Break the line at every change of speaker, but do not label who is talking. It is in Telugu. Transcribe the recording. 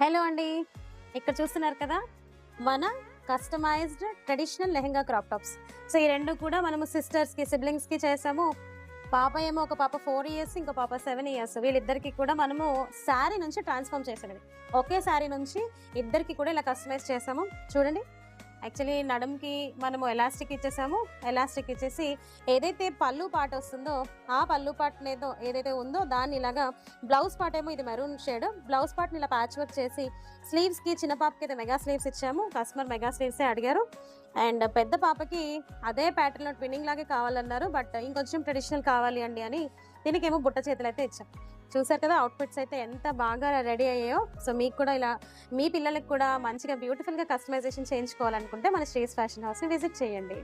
హలో అండి. ఇక్కడ చూస్తున్నారు కదా! మన customized traditional lehenga crop tops. So, ఈ 2 కూడా మనము సిస్టర్స్‌కి, సిబ్లింగ్స్‌కి చేసాము. పాప ఏమో ఒక పాప 4 ఇయర్స్, ఇంకో పాప 7 ఇయర్స్. వీళ్ళిద్దరికీ కూడా మనము శారీ నుంచి ట్రాన్స్‌ఫార్మ్ చేసేది. ఒకే శారీ నుంచి ఇద్దరికీ కూడా ఇలా కస్టమైజ్ చేసాము. చూడండి. యాక్చువల్లీ నడుంకి మనము ఎలాస్టిక్ ఇచ్చేసాము. ఎలాస్టిక్ ఇచ్చేసి ఏదైతే పళ్ళు పార్ట్ వస్తుందో, ఆ పళ్ళు పార్ట్ ఏదైతే ఉందో దాన్ని ఇలాగా బ్లౌజ్ పార్ట్ ఏమో ఇది మెరూన్ షేడ్. బ్లౌజ్ పార్ట్‌ని ఇలా ప్యాచ్ వర్క్ చేసి స్లీవ్స్‌కి చిన్న పాపకి అయితే మెగా స్లీవ్స్ ఇచ్చాము. కస్టమర్ మెగా స్లీవ్సే అడిగారు. అండ్ పెద్ద పాపకి అదే ప్యాటర్న్‌లో ట్విన్నింగ్ లాగే కావాలన్నారు. బట్ ఇంకొంచెం ట్రెడిషనల్ కావాలి అండి అని దీనికేమో బుట్ట చేతులైతే ఇచ్చాం. చూసారు కదా! అవుట్‌ఫిట్స్ అయితే ఎంత బాగా రెడీ అయ్యాయో. సో, మీకు కూడా ఇలా మీ పిల్లలకి కూడా మంచిగా బ్యూటిఫుల్‌గా కస్టమైజేషన్ చేయించుకోవాలనుకుంటే మన శ్రీస్ ఫ్యాషన్ హౌస్‌ని విజిట్ చేయండి.